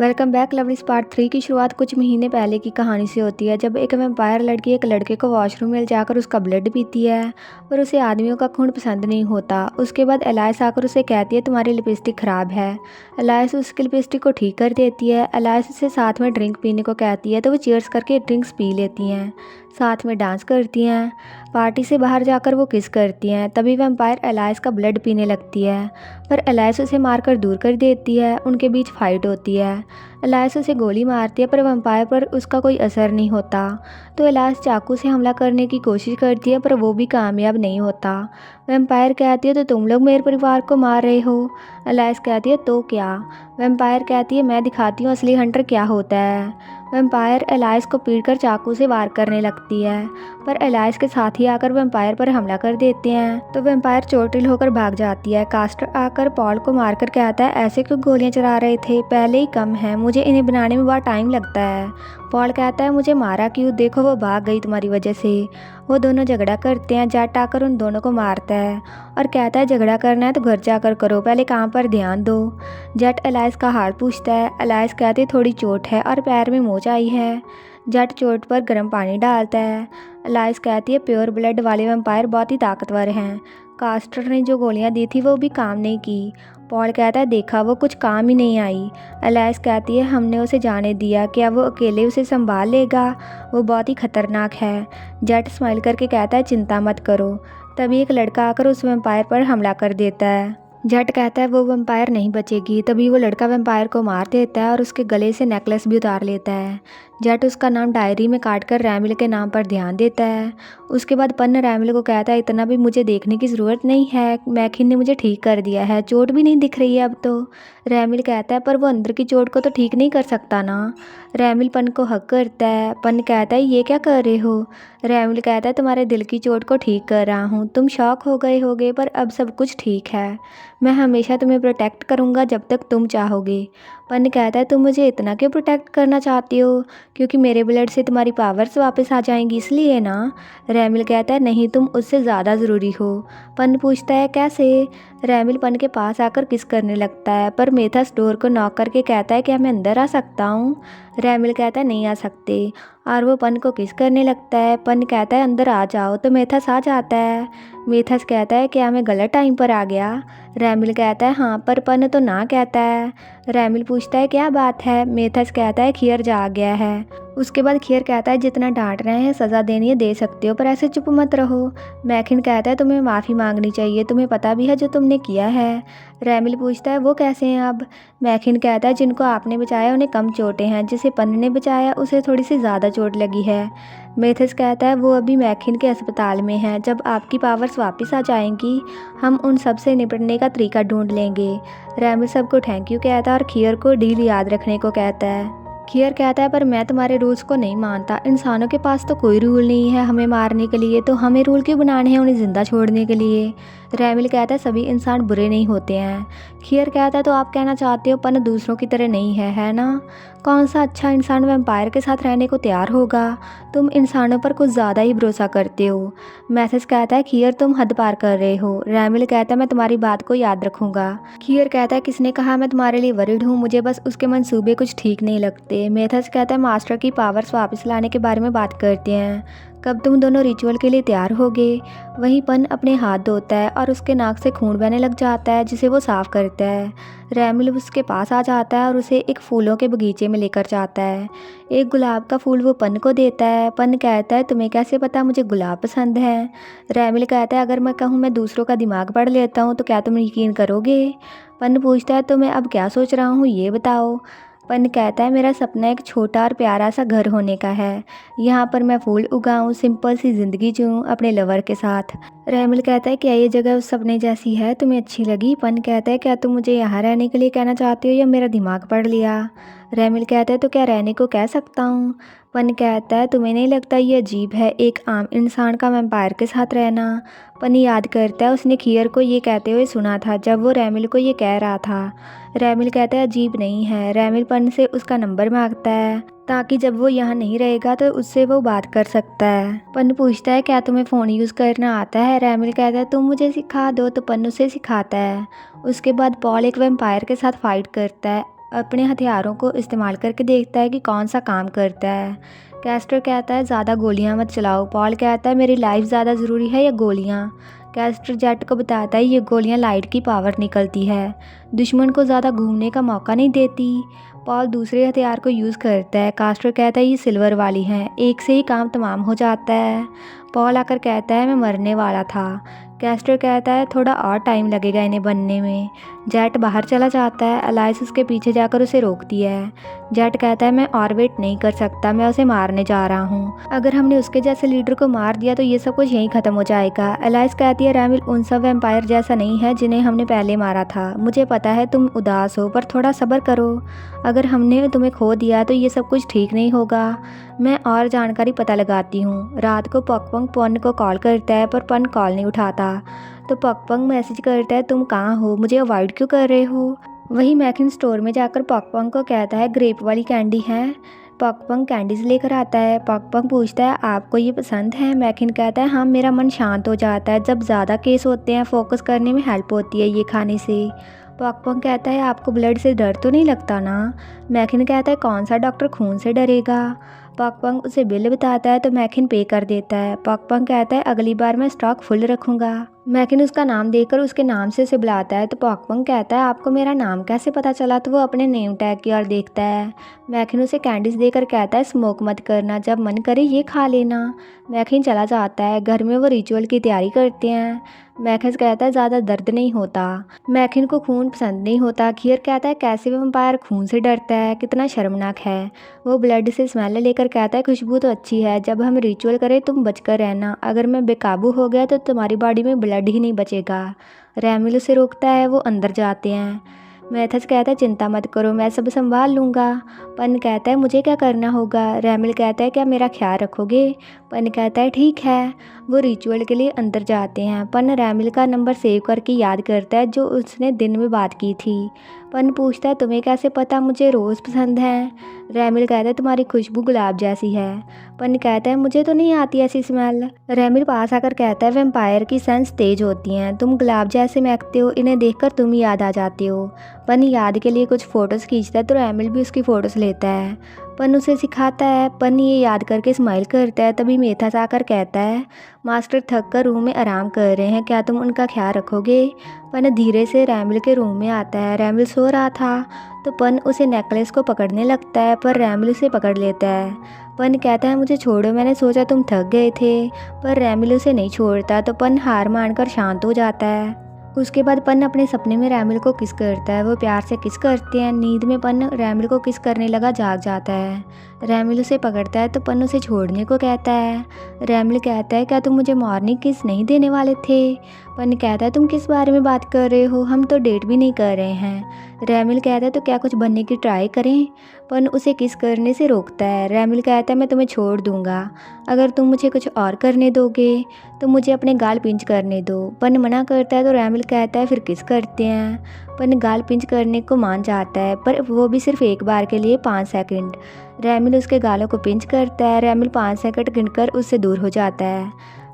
Welcome back lovelies part 3 की शुरुआत कुछ महीने पहले की कहानी से होती है, जब एक वैम्पायर लड़की एक लड़के को वॉशरूम में जाकर उसका ब्लड पीती है पर उसे आदमियों का खून पसंद नहीं होता। उसके बाद एलाइस आकर उसे कहती है तुम्हारी लिपस्टिक ख़राब है। एलाइस उसकी लिपस्टिक को ठीक कर देती है। एलाइस उसे साथ में ड्रिंक पीने को कहती है तो वो चीयर्स करके ड्रिंक्स पी लेती हैं, साथ में डांस करती हैं। पार्टी से बाहर जाकर वो किस करती हैं। तभी वैम्पायर एलाइस का ब्लड पीने लगती है पर एलाइस उसे मारकर दूर कर देती है। उनके बीच फाइट होती है। एलाइस उसे गोली मारती है पर वैम्पायर पर उसका कोई असर नहीं होता, तो एलाइस चाकू से हमला करने की कोशिश करती है पर वो भी कामयाब नहीं होता। वैम्पायर कहती है तो तुम लोग मेरे परिवार को मार रहे हो। एलाइस कहती है तो क्या। वैम्पायर कहती है मैं दिखाती हूँ असली हंटर क्या होता है। वैम्पायर एलाइस को पीटकर चाकू से वार करने लगती है पर एलाइस के साथी आकर वैम्पायर पर हमला कर देते हैं तो वैम्पायर चोटिल होकर भाग जाती है। कास्टर आकर पॉल को मारकर कहता है ऐसे क्यों गोलियां चला रहे थे, पहले ही कम है, मुझे इन्हें बनाने में बहुत टाइम लगता है। पॉल कहता है मुझे मारा क्यों, देखो वो भाग गई तुम्हारी वजह से। वो दोनों झगड़ा करते हैं। जेट आकर उन दोनों को मारता है और कहता है झगड़ा करना है तो घर जाकर करो, पहले काम पर ध्यान दो। जेट एलाइस का हाल पूछता है। एलाइस कहती है थोड़ी चोट है और पैर में मोच आई है। जेट चोट पर गर्म पानी डालता है। एलाइस कहती है प्योर ब्लड वाले वैम्पायर बहुत ही ताकतवर हैं। कास्टर ने जो गोलियां दी थी वो भी काम नहीं की। पॉल कहता है देखा वो कुछ काम ही नहीं आई। एलाइस कहती है हमने उसे जाने दिया, क्या वो अकेले उसे संभाल लेगा, वो बहुत ही खतरनाक है। जेट स्माइल करके कहता है चिंता मत करो। तभी एक लड़का आकर उस वैम्पायर पर हमला कर देता है। जेट कहता है वो वैम्पायर नहीं बचेगी। तभी वो लड़का वैम्पायर को मार देता है और उसके गले से नेकलेस भी उतार लेता है। जेट उसका नाम डायरी में काटकर रैमिल के नाम पर ध्यान देता है। उसके बाद पन रैमिल को कहता है इतना भी मुझे देखने की ज़रूरत नहीं है, मैकिन ने मुझे ठीक कर दिया है, चोट भी नहीं दिख रही है अब तो। रैमिल कहता है पर वो अंदर की चोट को तो ठीक नहीं कर सकता ना। रैमिल पन को हक करता है। पन कहता है ये क्या कर रहे हो। रैमिल कहता है तुम्हारे दिल की चोट को ठीक कर रहा हूँ, तुम शॉक हो गए होगे पर अब सब कुछ ठीक है, मैं हमेशा तुम्हें प्रोटेक्ट करूँगा जब तक तुम चाहोगे। पन कहता है तुम मुझे इतना क्यों प्रोटेक्ट करना चाहती हो, क्योंकि मेरे ब्लड से तुम्हारी पावर्स वापस आ जाएंगी इसलिए ना। रैमिल कहता है नहीं तुम उससे ज़्यादा ज़रूरी हो। पन पूछता है कैसे। रैमिल पन के पास आकर किस करने लगता है पर मेथस डोर को नॉक करके कहता है क्या मैं अंदर आ सकता हूँ। रैमिल कहता है नहीं आ सकते और वो पन को किस करने लगता है। पन कहता है अंदर आ जाओ तो मेथस आ जाता है। मेथस कहता है क्या मैं गलत टाइम पर आ गया। रैमिल कहता है हाँ पर पन तो ना कहता है। रैमिल पूछता है क्या बात है। मेथस कहता है खीर जाग गया है। उसके बाद खीर कहता है जितना डांट रहे हैं सज़ा देनी है दे सकते हो पर ऐसे चुप मत रहो। मैकिन कहता है तुम्हें माफ़ी मांगनी चाहिए, तुम्हें पता भी है जो तुमने किया है। रैमिल पूछता है वो कैसे हैं अब। मैकिन कहता है जिनको आपने बचाया उन्हें कम चोटें हैं, जिसे पन ने बचाया उसे थोड़ी सी ज़्यादा चोट लगी है। मेथस कहता है वो अभी मैकिन के अस्पताल में हैं, जब आपकी पावर्स वापस आ जाएंगी हम उन सब से निपटने का तरीका ढूंढ लेंगे। रैमिल सबको थैंक यू कहता है और खीर को डील याद रखने को कहता है। खीर कहता है पर मैं तुम्हारे रूल्स को नहीं मानता, इंसानों के पास तो कोई रूल नहीं है हमें मारने के लिए, तो हमें रूल क्यों बनाने हैं उन्हें ज़िंदा छोड़ने के लिए। रैमिल कहता है सभी इंसान बुरे नहीं होते हैं। खीर कहता है तो आप कहना चाहते हो पन दूसरों की तरह नहीं है ना। कौन सा अच्छा इंसान वैम्पायर के साथ रहने को तैयार होगा, तुम इंसानों पर कुछ ज़्यादा ही भरोसा करते हो। मैसेज कहता है खीर तुम हद पार कर रहे हो। रैमिल कहता है मैं तुम्हारी बात को याद रखूँगा। खीर कहता है किसने कहा मैं तुम्हारे लिए वरिड हूँ, मुझे बस उसके मंसूबे कुछ ठीक नहीं लगते। मेथस कहता है मास्टर की पावर्स वापस लाने के बारे में बात करते हैं, कब तुम दोनों रिचुअल के लिए तैयार होगे। वहीं पन अपने हाथ धोता है और उसके नाक से खून बहने लग जाता है जिसे वो साफ करता है। रैमिल उसके पास आ जाता है और उसे एक फूलों के बगीचे में लेकर जाता है। एक गुलाब का फूल वो पन को देता है। पन कहता है तुम्हें कैसे पता मुझे गुलाब पसंद है। रैमिल कहता है अगर मैं कहूँ मैं दूसरों का दिमाग पढ़ लेता हूँ तो क्या तुम यकीन करोगे। पन पूछता है तो मैं अब क्या सोच रहा हूँ ये बताओ। पन कहता है मेरा सपना एक छोटा और प्यारा सा घर होने का है, यहाँ पर मैं फूल उगाऊं, सिंपल सी ज़िंदगी जीऊँ अपने लवर के साथ। रैमिल कहता है क्या ये जगह उस सपने जैसी है, तुम्हें अच्छी लगी। पन कहता है क्या तुम मुझे यहाँ रहने के लिए कहना चाहते हो या मेरा दिमाग पढ़ लिया। रैमिल कहता है तो क्या रहने को कह सकता हूँ। पन कहता है तुम्हें नहीं लगता ये अजीब है एक आम इंसान का वैम्पायर के साथ रहना। पन याद करता है उसने खीर को ये कहते हुए सुना था जब वो रैमिल को ये कह रहा था। रैमिल कहता है अजीब नहीं है। रैमिल पन से उसका नंबर मांगता है ताकि जब वो यहाँ नहीं रहेगा तो उससे वो बात कर सकता है। पन पूछता है क्या तुम्हें फ़ोन यूज़ करना आता है। रैमिल कहता है तुम मुझे सिखा दो, तो पन उसे सिखाता है। उसके बाद पॉल एक वैम्पायर के साथ फाइट करता है। अपने हथियारों को इस्तेमाल करके देखता है कि कौन सा काम करता है। कैस्टर कहता है ज़्यादा गोलियां मत चलाओ। पॉल कहता है मेरी लाइफ ज़्यादा ज़रूरी है या गोलियां। कैस्टर जेट को बताता है ये गोलियां लाइट की पावर निकलती है, दुश्मन को ज़्यादा घूमने का मौका नहीं देती। पॉल दूसरे हथियार को यूज़ करता है। कैस्टर कहता है ये सिल्वर वाली हैं, एक से ही काम तमाम हो जाता है। पॉल आकर कहता है मैं मरने वाला था। कैस्टर कहता है थोड़ा और टाइम लगेगा इन्हें बनने में। जेट बाहर चला जाता है। एलाइस उसके पीछे जाकर उसे रोकती है। जेट कहता है मैं और वेट नहीं कर सकता, मैं उसे मारने जा रहा हूँ। अगर हमने उसके जैसे लीडर को मार दिया तो ये सब कुछ यहीं ख़त्म हो जाएगा। एलाइस कहती है रैमिल उन सब वैम्पायर जैसा नहीं है जिन्हें हमने पहले मारा था। मुझे पता है तुम उदास हो, पर थोड़ा सब्र करो। अगर हमने तुम्हें खो दिया तो ये सब कुछ ठीक नहीं होगा। मैं और जानकारी पता लगाती हूँ। रात को पॉकपंग पन को कॉल करता है, पर पन कॉल नहीं उठाता। तो पॉकपंग मैसेज करता है तुम कहाँ हो, मुझे अवॉइड क्यों कर रहे हो। वही मैकिन स्टोर में जाकर पॉकपंग को कहता है ग्रेप वाली कैंडी है। पॉकपंग कैंडीज लेकर आता है। पॉकपंग पूछता है आपको ये पसंद है। मैकिन कहता है हाँ, मेरा मन शांत हो जाता है, जब ज़्यादा केस होते हैं फोकस करने में हेल्प होती है ये खाने से। पॉकपंग कहता है आपको ब्लड से डर तो नहीं लगता ना। मैकिन कहता है कौन सा डॉक्टर खून से डरेगा। पॉकपंग उसे बिल बताता है तो मैकिन पे कर देता है। पॉकपंग कहता है अगली बार मैं स्टॉक फुल रखूँगा। मैकिन उसका नाम देकर उसके नाम से उसे बुलाता है तो पॉकपंग कहता है आपको मेरा नाम कैसे पता चला। तो वो अपने नेम टैग की ओर देखता है। मैकिन उसे कैंडीज देकर कहता है स्मोक मत करना, जब मन करे ये खा लेना। मैकिन चला जाता है। घर में वो रिचुअल की तैयारी करते हैं। मैकिन कहता है ज़्यादा दर्द नहीं होता। मैकिन को खून पसंद नहीं होता। खीर कहता है कैसे वैम्पायर खून से डरता है, कितना शर्मनाक है। वो ब्लड से स्मेल लेकर कहता है खुशबू तो अच्छी है, जब हम रिचुअल करें तुम बचकर रहना, अगर मैं बेकाबू हो गया तो तुम्हारी बॉडी में ब्लड ही नहीं बचेगा। रैमिल उसे रोकता है। वो अंदर जाते हैं। मैथस कहता है चिंता मत करो, मैं सब संभाल लूँगा। पन कहता है मुझे क्या करना होगा। रैमिल कहता है क्या मेरा ख्याल रखोगे। पन कहता है ठीक है। वो रिचुअल के लिए अंदर जाते हैं। पन रैमिल का नंबर सेव करके याद करता है जो उसने दिन में बात की थी। पन पूछता है तुम्हें कैसे पता मुझे रोज़ पसंद है। रैमिल कहता है तुम्हारी खुशबू गुलाब जैसी है। पन कहता है मुझे तो नहीं आती ऐसी स्मेल। रैमिल पास आकर कहता है वैम्पायर की सेंस तेज होती हैं, तुम गुलाब जैसे महकते हो, इन्हें देखकर तुम याद आ जाते हो। पन याद के लिए कुछ फ़ोटोज़ खींचता है तो रैमिल भी उसकी फ़ोटोज़ लेता है। पन उसे सिखाता है। पन ये याद करके स्माइल करता है। तभी मेथस आकर कहता है मास्टर थक कर रूम में आराम कर रहे हैं, क्या तुम उनका ख्याल रखोगे। पन धीरे से रैमिल के रूम में आता है। रैमिल सो रहा था तो पन उसे नेकलेस को पकड़ने लगता है, पर रैमिल उसे पकड़ लेता है। पन कहता है मुझे छोड़ो, मैंने सोचा तुम थक गए थे। पर रैमिल उसे नहीं छोड़ता तो पन हार मानकर शांत हो जाता है। उसके बाद पन अपने सपने में रैमिल को किस करता है। वो प्यार से किस करते हैं। नींद में पन रैमिल को किस करने लगा, जाग जाता है। रैमिल उसे पकड़ता है तो पन उसे छोड़ने को कहता है। रैमिल कहता है क्या तुम मुझे मॉर्निंग किस नहीं देने वाले थे। पन कहता है तुम किस बारे में बात कर रहे हो, हम तो डेट भी नहीं कर रहे हैं। रैमिल कहता है तो क्या कुछ बनने की ट्राई करें। पन उसे किस करने से रोकता है। रैमिल कहता है मैं तुम्हें छोड़ दूंगा, अगर तुम मुझे कुछ और करने दोगे तो मुझे अपने गाल पिंच करने दो। पन मना करता है तो रैमिल कहता है फिर किस करते हैं। पन गाल पिंच करने को मान जाता है, पर वो भी सिर्फ एक बार के लिए 5 सेकंड। रैमिल उसके गालों को पिंच करता है। रैमिल 5 सेकंड गिनकर उससे दूर हो जाता है।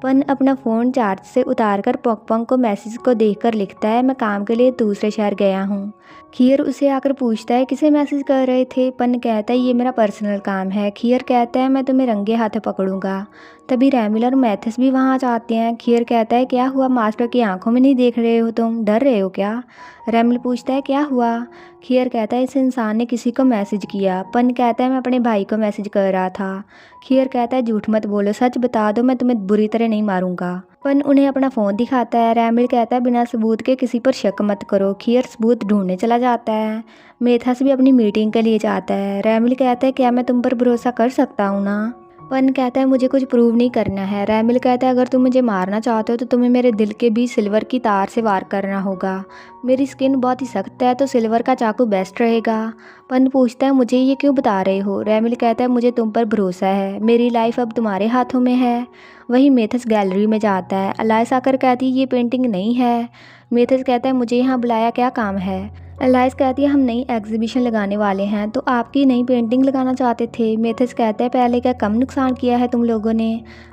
पन अपना फ़ोन चार्ज से उतारकर पॉकपंग को मैसेज को देखकर लिखता है मैं काम के लिए दूसरे शहर गया हूँ। खीर उसे आकर पूछता है किसे मैसेज कर रहे थे। पन कहता है ये मेरा पर्सनल काम है। खीर कहता है मैं तुम्हें रंगे हाथ पकड़ूंगा। तभी रैमिल और मैथस भी वहाँ जाते हैं। खीर कहता है क्या हुआ, मास्टर की आंखों में नहीं देख रहे हो, तुम डर रहे हो क्या। रैमिल पूछता है क्या हुआ। खीर कहता है इस इंसान ने किसी को मैसेज किया। पन कहता है मैं अपने भाई को मैसेज कर रहा था। खीर कहता है झूठ मत बोलो, सच बता दो, मैं तुम्हें बुरी तरह नहीं मारूंगा। पन उन्हें अपना फ़ोन दिखाता है। रैमिल कहता है बिना सबूत के किसी पर शक मत करो। खीर सबूत ढूंढने चला जाता है। मेथस भी अपनी मीटिंग के लिए जाता है। रैमिल कहता है क्या मैं तुम पर भरोसा कर सकता हूँ ना। पन कहता है मुझे कुछ प्रूव नहीं करना है। रैमिल कहता है अगर तुम मुझे मारना चाहते हो तो तुम्हें मेरे दिल के बीच सिल्वर की तार से वार करना होगा। मेरी स्किन बहुत ही सख्त है तो सिल्वर का चाकू बेस्ट रहेगा। पन पूछता है मुझे ये क्यों बता रहे हो। रैमिल कहता है मुझे तुम पर भरोसा है, मेरी लाइफ अब तुम्हारे हाथों में है। वही मेथस गैलरी में जाता है। एलाइस आकर कहती है ये पेंटिंग नहीं है। मेथस कहता है मुझे यहाँ बुलाया क्या काम है। एलाइस कहती है हम नई एग्जीबिशन लगाने वाले हैं तो आपकी नई पेंटिंग लगाना चाहते थे। मेथस कहता है पहले क्या कम नुकसान किया है तुम लोगों ने।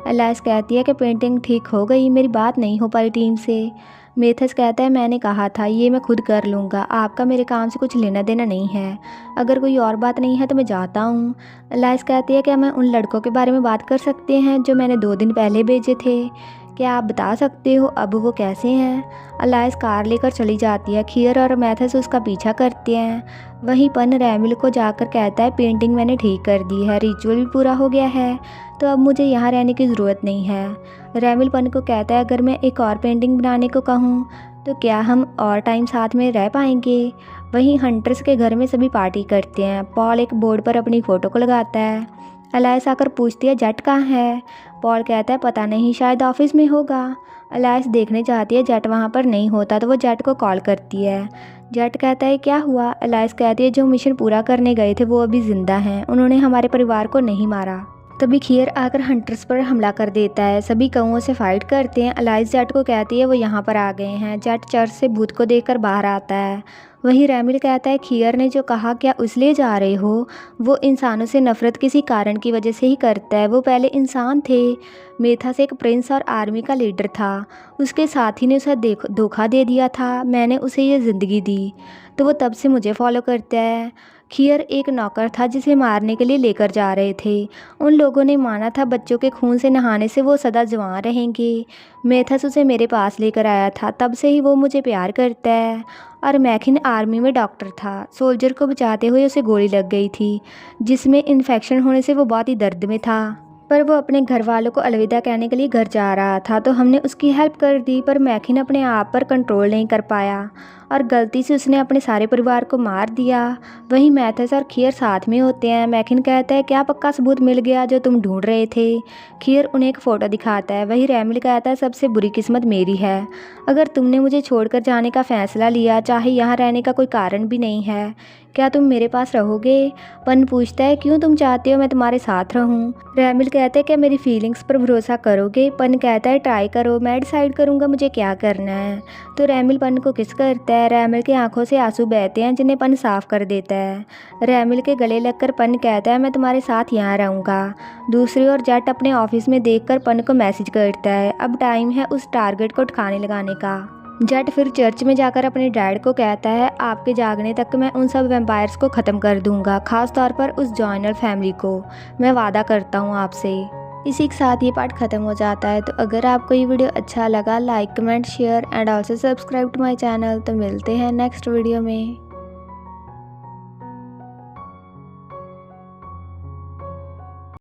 एलाइस कहती है कि पेंटिंग ठीक हो गई, मेरी बात नहीं हो पाई टीम से। मेथस कहता है मैंने कहा था ये मैं खुद कर लूँगा, आपका मेरे काम से कुछ लेना देना नहीं है। अगर कोई और बात नहीं है तो मैं जाता हूँ। एलाइस कहती है क्या मैं उन लड़कों के बारे में बात कर सकते हैं जो मैंने 2 दिन पहले भेजे थे? क्या आप बता सकते हो अब वो कैसे हैं? एलाइस कार लेकर चली जाती है। खीर और मेथस उसका पीछा करते हैं। वहीं पन रैमिल को जाकर कहता है पेंटिंग मैंने ठीक कर दी है, रिचुअल भी पूरा हो गया है, तो अब मुझे यहाँ रहने की ज़रूरत नहीं है। रैमिल पन को कहता है अगर मैं एक और पेंटिंग बनाने को कहूँ तो क्या हम और टाइम साथ में रह पाएंगे? वहीं हंटर्स के घर में सभी पार्टी करते हैं। पॉल एक बोर्ड पर अपनी फ़ोटो को लगाता है। एलाइस आकर पूछती है जेट कहाँ है? पॉल कहता है पता नहीं, शायद ऑफिस में होगा। एलाइस देखने जाती है, जेट वहाँ पर नहीं होता तो वो जेट को कॉल करती है। जेट कहता है क्या हुआ? एलाइस कहती है जो मिशन पूरा करने गए थे वो अभी जिंदा हैं, उन्होंने हमारे परिवार को नहीं मारा। तभी खीर आकर हंटर्स पर हमला कर देता है। सभी कौओं से फाइट करते हैं। एलाइस जेट को कहती है वो यहाँ पर आ गए हैं। जेट चर्च से भूत को देखकर बाहर आता है। वहीं रैमिल कहता है खीर ने जो कहा क्या उसलिए जा रहे हो? वो इंसानों से नफरत किसी कारण की वजह से ही करता है, वो पहले इंसान थे। मेथस एक प्रिंस और आर्मी का लीडर था, उसके साथी ने उसे धोखा दे दिया था, मैंने उसे ये ज़िंदगी दी तो वो तब से मुझे फॉलो करता है। खीर एक नौकर था जिसे मारने के लिए लेकर जा रहे थे। उन लोगों ने माना था बच्चों के खून से नहाने से वो सदा जवान रहेंगे। मेथस उसे मेरे पास लेकर आया था, तब से ही वो मुझे प्यार करता है। और मैकिन आर्मी में डॉक्टर था, सोल्जर को बचाते हुए उसे गोली लग गई थी जिसमें इन्फेक्शन होने से वो बहुत ही दर्द में था। पर वो अपने घर वालों को अलविदा कहने के लिए घर जा रहा था तो हमने उसकी हेल्प कर दी, पर मैकिन अपने आप पर कंट्रोल नहीं कर पाया और गलती से उसने अपने सारे परिवार को मार दिया। वहीं मेथस और खीर साथ में होते हैं। मैकिन कहता है क्या पक्का सबूत मिल गया जो तुम ढूंढ रहे थे? खीर उन्हें एक फ़ोटो दिखाता है। वहीं रैमिल कहता है सबसे बुरी किस्मत मेरी है, अगर तुमने मुझे छोड़कर जाने का फ़ैसला लिया, चाहे यहाँ रहने का कोई कारण भी नहीं है, क्या तुम मेरे पास रहोगे? पन पूछता है क्यों तुम चाहते हो मैं तुम्हारे साथ रहूं? रैमिल कहते हैं क्या मेरी फीलिंग्स पर भरोसा करोगे? पन कहता है ट्राई करो, मैं डिसाइड करूंगा मुझे क्या करना है। तो रैमिल पन को किस करता है। रैमिल की आंखों से आंसू बहते हैं जिन्हें पन साफ कर देता है। रैमिल के गले लगकर पन कहता है मैं तुम्हारे साथ यहाँ रहूँगा। दूसरी ओर जेट अपने ऑफिस में देखकर पन को मैसेज करता है अब टाइम है उस टारगेट को ठिकाने लगाने का। जेट फिर चर्च में जाकर अपने डैड को कहता है आपके जागने तक मैं उन सब वैम्पायर्स को ख़त्म कर दूंगा, खास तौर पर उस जॉइनर फैमिली को, मैं वादा करता हूँ आपसे। इसी के साथ ये पार्ट ख़त्म हो जाता है। तो अगर आपको ये वीडियो अच्छा लगा like comment share and also subscribe to my channel. तो मिलते हैं नेक्स्ट वीडियो में।